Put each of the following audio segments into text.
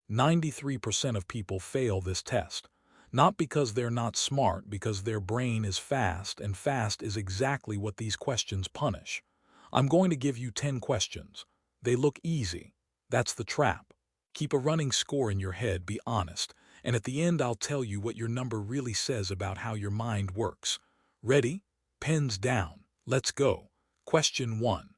93% of people fail this test. Not because they're not smart, because their brain is fast, and fast is exactly what these questions punish. I'm going to give you 10 questions. They look easy. That's the trap. Keep a running score in your head, be honest, and at the end I'll tell you what your number really says about how your mind works. Ready? Pens down. Let's go. Question 1.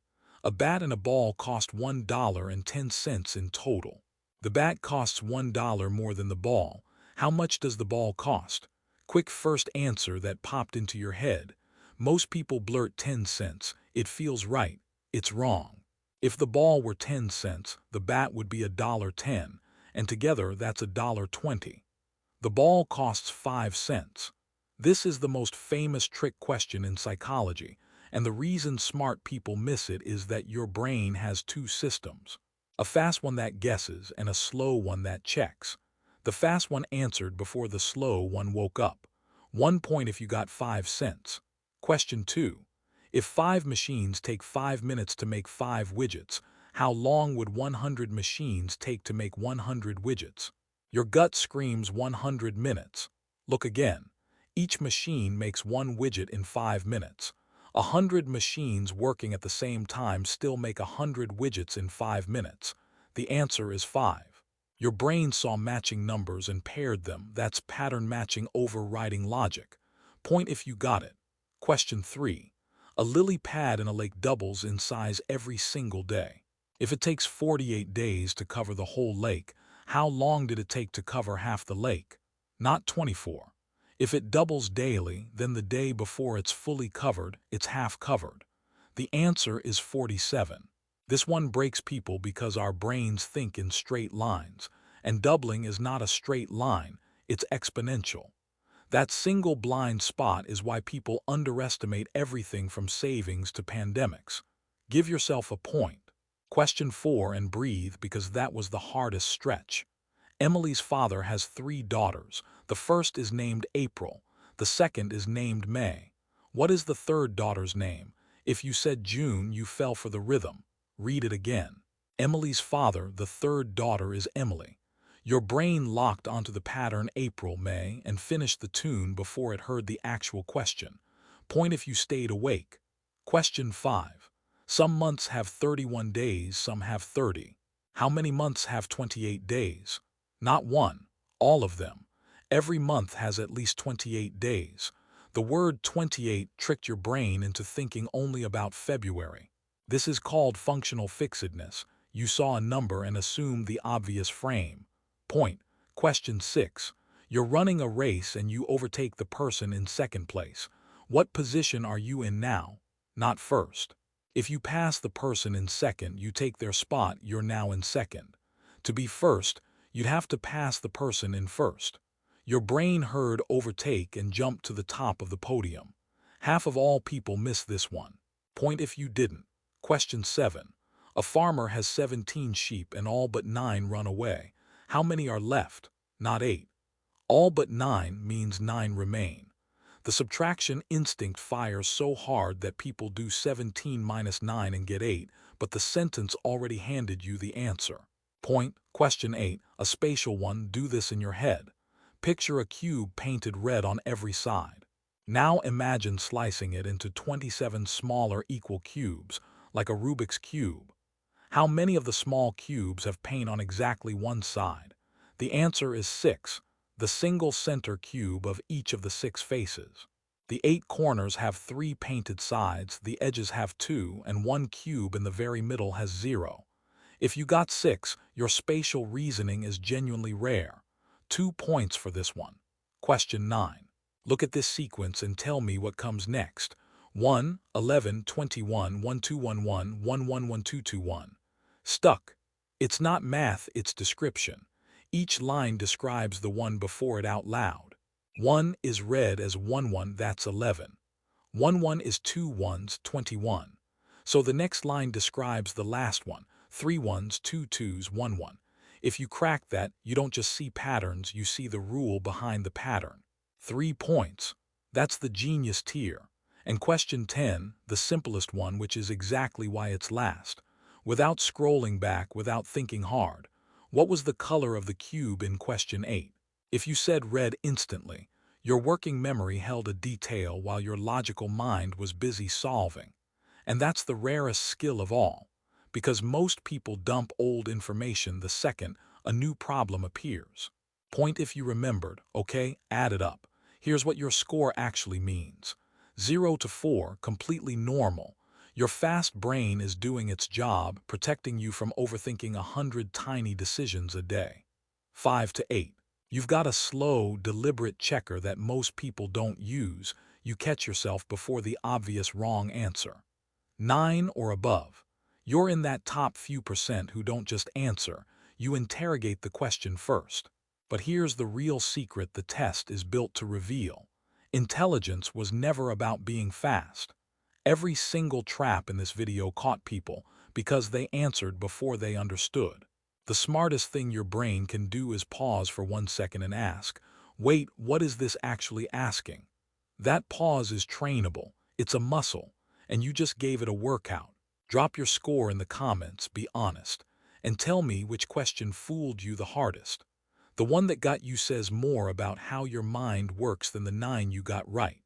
A bat and a ball cost $1.10 in total. The bat costs $1 more than the ball. How much does the ball cost? Quick first answer that popped into your head. Most people blurt 10 cents. It feels right. It's wrong. If the ball were 10 cents, the bat would be $1.10, and together that's $1.20. The ball costs 5 cents. This is the most famous trick question in psychology, and the reason smart people miss it is that your brain has two systems. A fast one that guesses and a slow one that checks. The fast one answered before the slow one woke up. 1 point if you got 5 cents. Question 2. If 5 machines take 5 minutes to make 5 widgets, how long would 100 machines take to make 100 widgets? Your gut screams 100 minutes. Look again. Each machine makes 1 widget in 5 minutes. 100 machines working at the same time still make 100 widgets in 5 minutes. The answer is 5. Your brain saw matching numbers and paired them. That's pattern matching overriding logic. Point if you got it. Question 3. A lily pad in a lake doubles in size every single day. If it takes 48 days to cover the whole lake, how long did it take to cover half the lake? Not 24. If it doubles daily, then the day before it's fully covered, it's half covered. The answer is 47. This one breaks people because our brains think in straight lines, and doubling is not a straight line, it's exponential. That single blind spot is why people underestimate everything from savings to pandemics. Give yourself a point. Question 4 and breathe, because that was the hardest stretch. Emily's father has 3 daughters. The first is named April. The second is named May. What is the third daughter's name? If you said June, you fell for the rhythm. Read it again. Emily's father, the third daughter, is Emily. Your brain locked onto the pattern April, May, and finished the tune before it heard the actual question. Point if you stayed awake. Question 5. Some months have 31 days, some have 30. How many months have 28 days? Not one. All of them. Every month has at least 28 days. The word 28 tricked your brain into thinking only about February. This is called functional fixedness. You saw a number and assumed the obvious frame. Point. Question 6. You're running a race and you overtake the person in second place. What position are you in now? Not first. If you pass the person in second, you take their spot, you're now in second. To be first, you'd have to pass the person in first. Your brain heard overtake and jumped to the top of the podium. Half of all people miss this one. Point if you didn't. Question 7. A farmer has 17 sheep and all but 9 run away. How many are left? Not 8. All but 9 means 9 remain. The subtraction instinct fires so hard that people do 17 minus 9 and get 8, but the sentence already handed you the answer. Point. Question 8. A spatial one. Do this in your head. Picture a cube painted red on every side. Now imagine slicing it into 27 smaller equal cubes, like a Rubik's Cube. How many of the small cubes have paint on exactly one side? The answer is 6, the single center cube of each of the 6 faces. The 8 corners have 3 painted sides, the edges have 2, and 1 cube in the very middle has 0. If you got 6, your spatial reasoning is genuinely rare. 2 points for this one. Question 9. Look at this sequence and tell me what comes next. 1, 11, 21, 1211, 111221. Stuck. It's not math, it's description. Each line describes the one before it out loud. 1 is read as 11, that's 11. 11 is 2 ones, 21. So the next line describes the last one, 3 ones, 2 twos, 1 1. If you crack that, you don't just see patterns, you see the rule behind the pattern. 3 points. That's the genius tier. And question 10, the simplest one, which is exactly why it's last. Without scrolling back, without thinking hard. What was the color of the cube in question 8? If you said red instantly, your working memory held a detail while your logical mind was busy solving. And that's the rarest skill of all, because most people dump old information the second a new problem appears. Point if you remembered, okay? Add it up. Here's what your score actually means. 0 to 4, completely normal. Your fast brain is doing its job, protecting you from overthinking 100 tiny decisions a day. 5 to 8. You've got a slow, deliberate checker that most people don't use. You catch yourself before the obvious wrong answer. 9 or above. You're in that top few percent who don't just answer, you interrogate the question first. But here's the real secret the test is built to reveal. Intelligence was never about being fast. Every single trap in this video caught people because they answered before they understood. The smartest thing your brain can do is pause for 1 second and ask, wait, what is this actually asking? That pause is trainable. It's a muscle, and you just gave it a workout. Drop your score in the comments, be honest, and tell me which question fooled you the hardest. The one that got you says more about how your mind works than the 9 you got right.